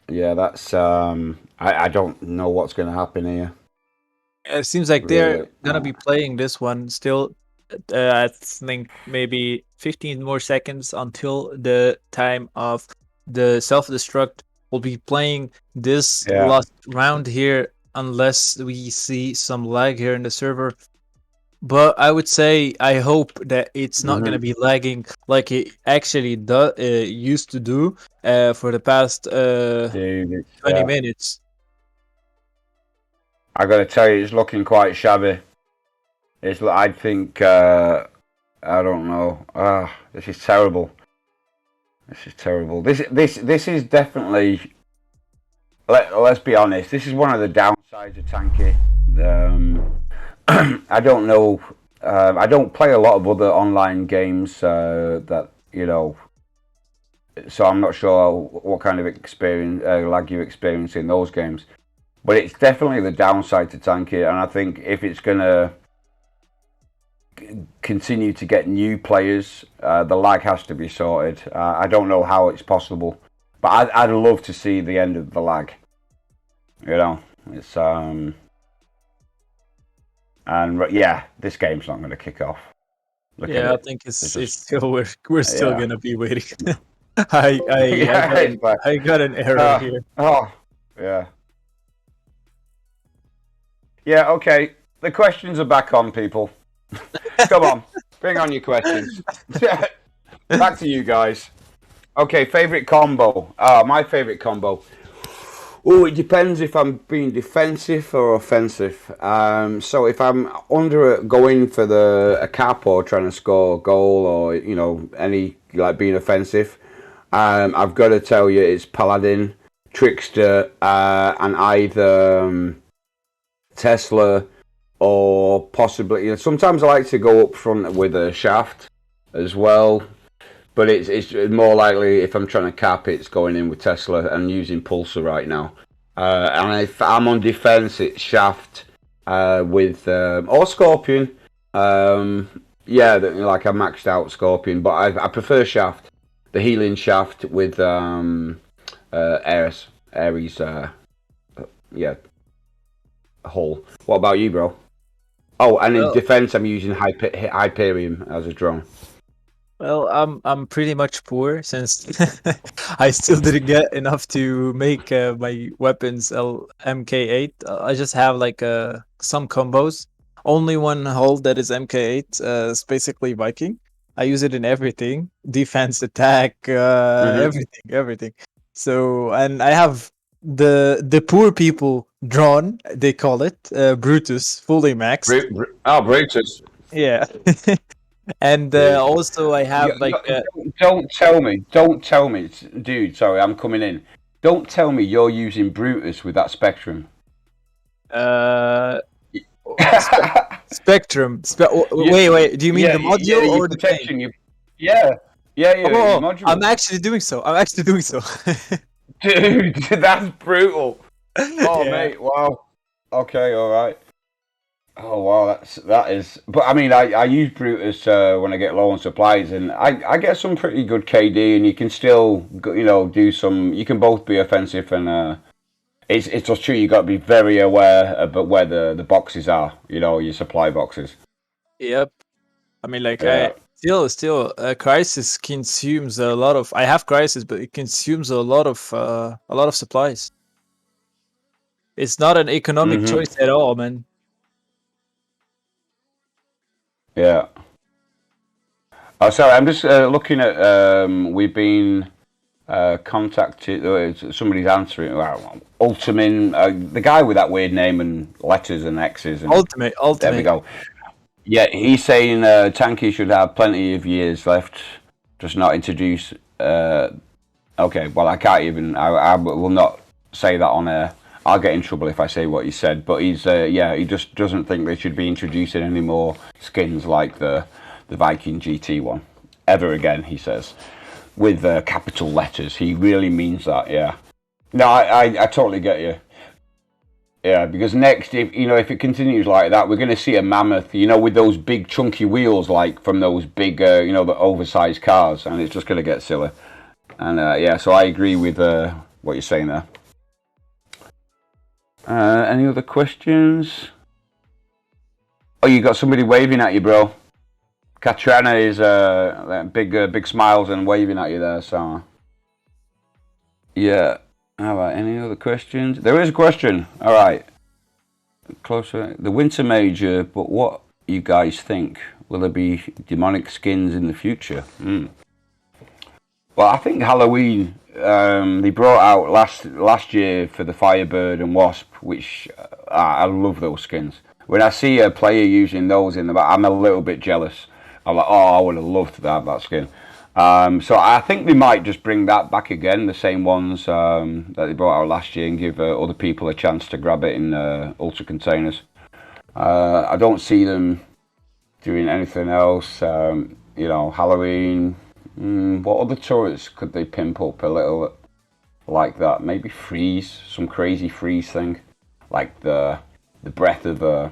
Yeah, that's I don't know what's going to happen here. It seems like they're gonna be playing this one still. I think maybe 15 more seconds until the time of the self-destruct. We'll be playing this last round here unless we see some lag here in the server. But I would say I hope that it's not gonna be lagging like it actually used to do for the past 20 minutes. I got to tell you, it's looking quite shabby. I think I don't know. This is terrible. This is terrible. This is definitely. Let's be honest. This is one of the downsides of tanky. I don't know. I don't play a lot of other online games that so I'm not sure what kind of experience lag you experience in those games. But it's definitely the downside to tanky, and I think if it's gonna continue to get new players. The lag has to be sorted. I don't know how it's possible, but I'd love to see the end of the lag. You know, it's and yeah, this game's not going to kick off. Look at Yeah, I it. think it's just still we're still yeah. gonna be waiting. Yeah, it's like, I got an error here. oh yeah. Yeah, okay. The questions are back on, people. Come on, bring on your questions. Back to you guys. Okay, favorite combo. My favorite combo. Oh, it depends if I'm being defensive or offensive. So if I'm going for a cap or trying to score a goal or any like being offensive, I've got to tell you it's Paladin, Trickster, and either Tesla or possibly. Sometimes I like to go up front with a shaft as well. But it's more likely if I'm trying to cap, it's going in with Tesla and using Pulsar right now. And if I'm on defense, it's Shaft with or Scorpion. Yeah, like I maxed out Scorpion, but I prefer Shaft, the healing Shaft with Ares, yeah, hull. What about you, bro? Oh, and in Well, defense, I'm using Hyperion as a drone. well, I'm pretty much poor since I still didn't get enough to make my weapons MK8. I just have like some combos. Only one hull that is MK8. It's basically Viking. I use it in everything: defense, attack, Mm-hmm. everything. So, and I have the poor people drawn. They call it Brutus, fully maxed. Brutus. Yeah. And Dude. also I have like Don't tell me, dude. Sorry, I'm coming in. Don't tell me you're using Brutus with that Spectrum. uh spe- yeah, Spectrum. Wait. Do you mean the module your or the thing? protection. Your Oh, I'm module, actually doing so. I'm actually doing so. dude. That's brutal. Oh, Yeah. mate. Wow. Okay. All right. Oh wow, that is. But I mean, I use Brutus when I get low on supplies, and I get some pretty good KD, and you can still do some. You can both be offensive, and it's just true. You got to be very aware about where the boxes are. Your supply boxes. Yep. I mean, like I Yeah. still Crisis consumes a lot of. I have Crisis, but it consumes a lot of supplies. It's not an economic Mhm. choice at all, man. Yeah. Oh, sorry. I'm just looking at. We've been contacted. Somebody's answering. Ultimin, the guy with that weird name and letters and X's and. Ultimate, There we ultimate. go. Yeah, he's saying Tanky should have plenty of years left, just not introduce. Okay, well, I can't even. I will not say that on air. I'll get in trouble if I say what he said. But he's he just doesn't think they should be introducing any more skins like the Viking GT one ever again. He says with capital letters. He really means that. Yeah. No, I totally get you. Yeah, because next, if it continues like that, we're going to see a mammoth, with those big chunky wheels, like from those big, the oversized cars, and it's just going to get silly. And yeah, so I agree with what you're saying there. Any other questions? Oh, you got somebody waving at you, bro. Katrina is big smiles and waving at you there. So yeah. All right. Any other questions? There is a question. All right. Closer. The Winter Major, but what you guys think? Will there be demonic skins in the future? Well, I think Halloween. They brought out last year for the Firebird and Wasp, which I love those skins. When I see a player using those in the back, I'm a little bit jealous. I'm like, oh, I would have loved to have that skin. So I think they might just bring that back again, the same ones that they brought out last year, and give other people a chance to grab it in ultra containers. I don't see them doing anything else. Halloween. What other turrets could they pimp up a little like that? Maybe freeze, some crazy freeze thing, like the breath of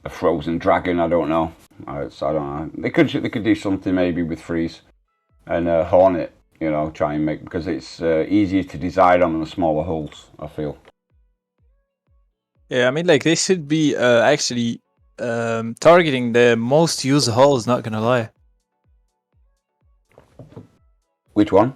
a frozen dragon. I don't know. I don't know. They could do something maybe with freeze and hornet. Try and make, because it's easier to design on the smaller hulls, I feel. Yeah, I mean, like, they should be actually targeting the most used hulls, not gonna lie. Which one?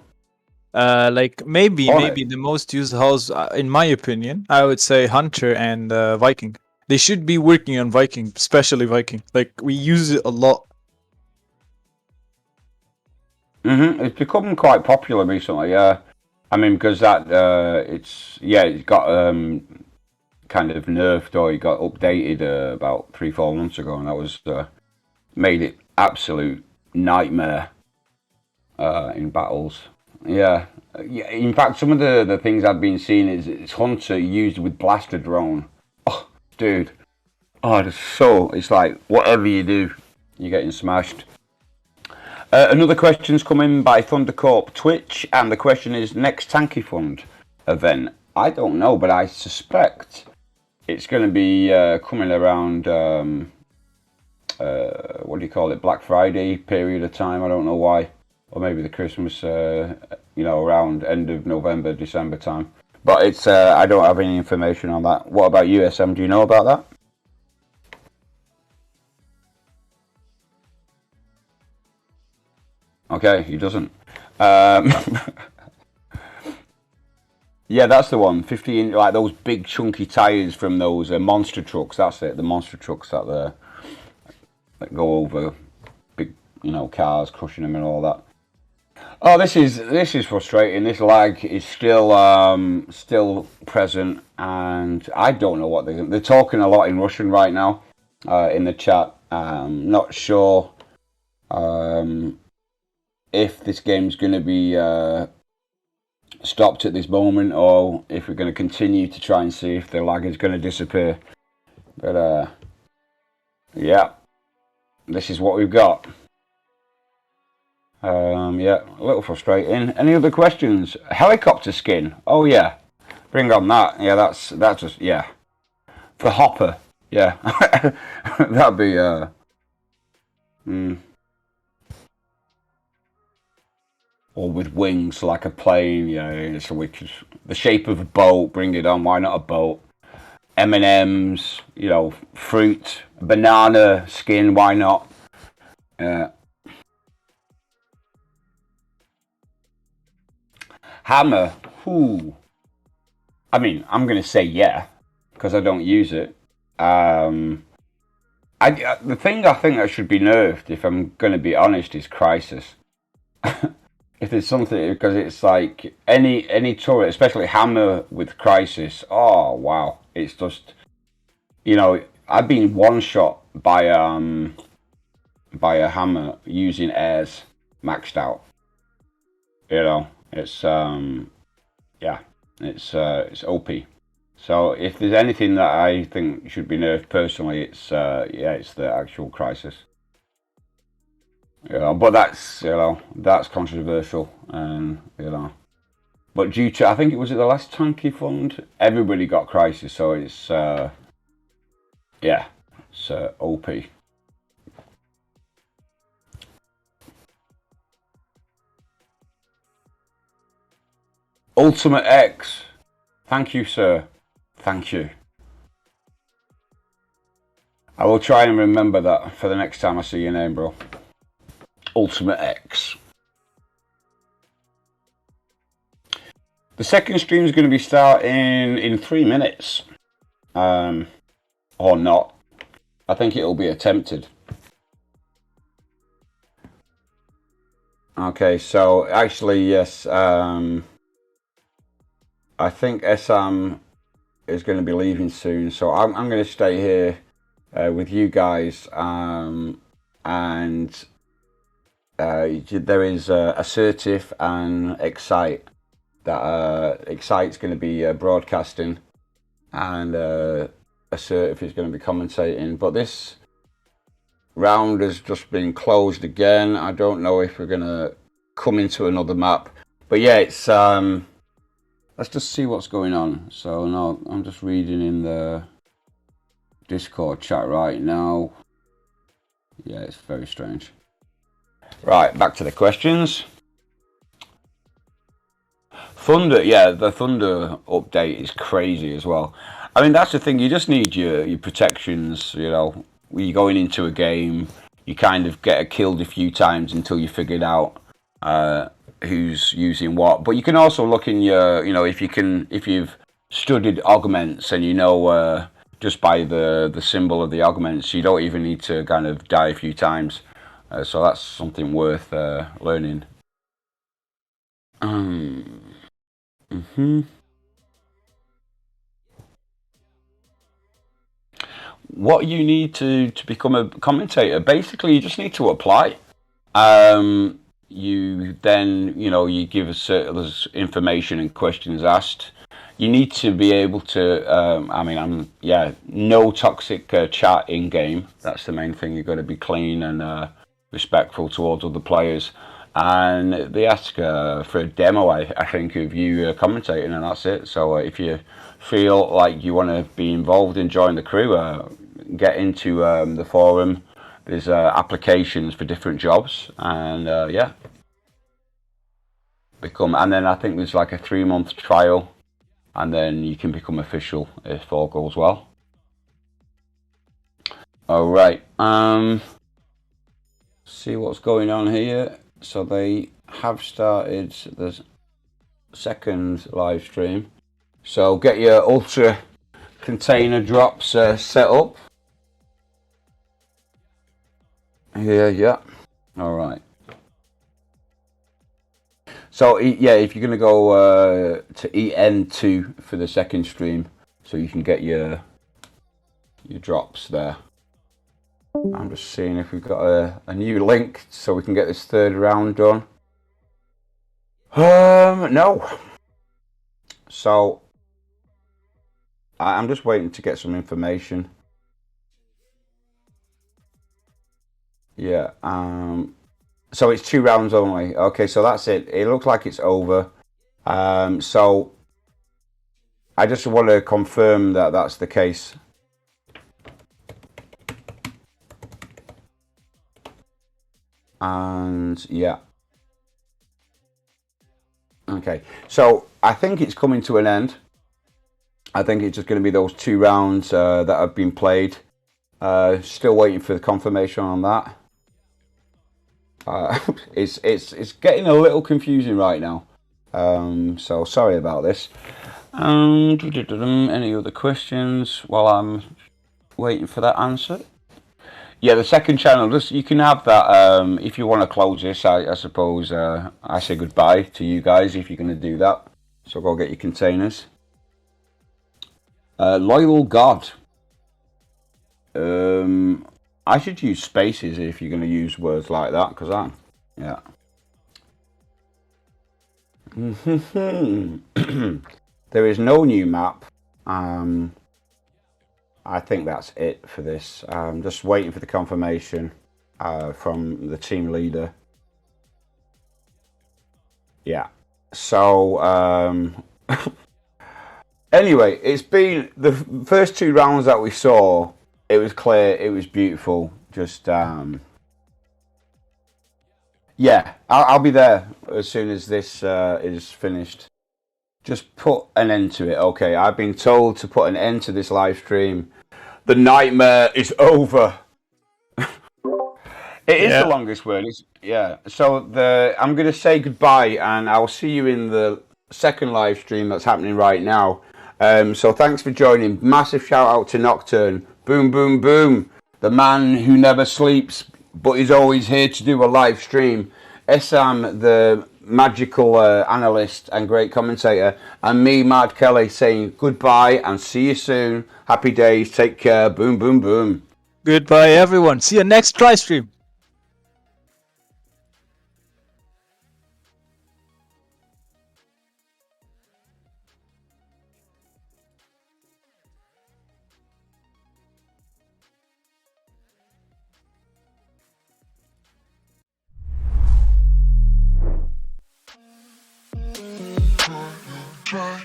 Like, maybe Hornet. the most used hulls, in my opinion, I would say Hunter and Viking. They should be working on Viking, especially Viking. Like, we use it a lot. It's become quite popular recently, yeah. I mean, because it's got kind of nerfed, or it got updated about 3-4 months ago, and that was made it absolute nightmare in battles. Yeah. In fact, some of the things I've been seeing is it's Hunter used with blaster drone. Oh, dude. Oh, it's like whatever you do, you're getting smashed. Another question's come in by Thundercorp Twitch, and the question is, next Tanky Fund event? I don't know, but I suspect it's going to be coming around, what do you call it, Black Friday period of time. I don't know why. Or maybe the Christmas, around end of November, December time. But it's I don't have any information on that. What about you, SM? Do you know about that? Okay, he doesn't. Yeah, that's the one. 15, like those big chunky tires from those monster trucks. That's it. The monster trucks that go over big, cars, crushing them and all that. Oh, this is frustrating. This lag is still present, and I don't know what they're talking a lot in Russian right now in the chat. Not sure if this game's going to be stopped at this moment, or if we're going to continue to try and see if the lag is going to disappear. But yeah, this is what we've got. Yeah, a little frustrating. Any other questions? Helicopter skin. Oh yeah, bring on that. Yeah, that's just, yeah, for Hopper. Yeah, that'd be or with wings like a plane. Yeah, which is the shape of a boat. Bring it on. Why not a boat? M&Ms. Fruit, banana skin. Why not? Yeah. Hammer. Ooh. I mean, I'm going to say yeah, because I don't use it. The thing I think that should be nerfed, if I'm going to be honest, is Crisis. If there's something, because it's like any turret, especially Hammer with Crisis. Oh wow, it's just, I've been one shot by a Hammer using airs maxed out. It's it's OP. So if there's anything that I think should be nerfed personally, it's the actual Crisis. But that's controversial, and But due to, I think it was at the last Tanky Fund, everybody got Crisis, so it's it's OP. Ultimate X. Thank you, sir. Thank you. I will try and remember that for the next time I see your name, bro. Ultimate X. The second stream is going to be starting in 3 minutes. Or not. I think it'll be attempted. Okay, so actually, yes. I think SM is going to be leaving soon, so I'm going to stay here with you guys. And there is Assertive and Excite. That Excite's going to be broadcasting, and Assertive is going to be commentating. But this round has just been closed again. I don't know if we're going to come into another map. But yeah, it's let's just see what's going on. So no, I'm just reading in the Discord chat right now. Yeah, it's very strange. Right, back to the questions. Thunder, yeah, the Thunder update is crazy as well. I mean, that's the thing. You just need your protections. You know, when you're going into a game, you kind of get killed a few times until you figured out who's using what. But you can also look in your, you know, if you've studied augments and you know just by the symbol of the augments, you don't even need to kind of die a few times. So that's something worth learning. What you need to become a commentator, basically, you just need to apply. You then, you know, you give us there's information and questions asked. You need to be able to. No toxic chat in game. That's the main thing. You've got to be clean and respectful towards other players. And they ask for a demo, I think, of you commentating, and that's it. So if you feel like you want to be involved and join the crew, get into the forum. There's applications for different jobs, and become. And then I think there's like a 3-month trial, and then you can become official if all goes well. All right. See what's going on here. So they have started the second live stream. So get your ultra container drops set up. Yeah. All right. So yeah, if you're gonna go to EN2 for the second stream, so you can get your drops there. I'm just seeing if we've got a new link so we can get this third round done. No. So I'm just waiting to get some information. Yeah. So it's 2 rounds only. Okay, so that's it. It looks like it's over. So I just want to confirm that that's the case. And yeah. Okay, so I think it's coming to an end. I think it's just going to be those 2 rounds that have been played. Still waiting for the confirmation on that. It's getting a little confusing right now. So sorry about this. Any other questions while I'm waiting for that answer? Yeah, the second channel, just you can have that. If you want to close this, I suppose I say goodbye to you guys if you're going to do that. So go get your containers. Loyal God. I should use spaces if you're going to use words like that, because yeah. There is no new map. I think that's it for this. I'm just waiting for the confirmation from the team leader. Yeah. So anyway, it's been the first 2 rounds that we saw. It was clear. It was beautiful. Just yeah, I'll be there as soon as this is finished. Just put an end to it. Okay, I've been told to put an end to this live stream. The nightmare is over. It is the longest word. Yeah. So I'm going to say goodbye, and I'll see you in the second live stream that's happening right now. So thanks for joining. Massive shout out to Nocturne. Boom, boom, boom. The man who never sleeps, but is always here to do a live stream. Essam, the magical analyst and great commentator, and me, Mad Kelly, saying goodbye and see you soon. Happy days. Take care. Boom, boom, boom. Goodbye, everyone. See you next live stream. Try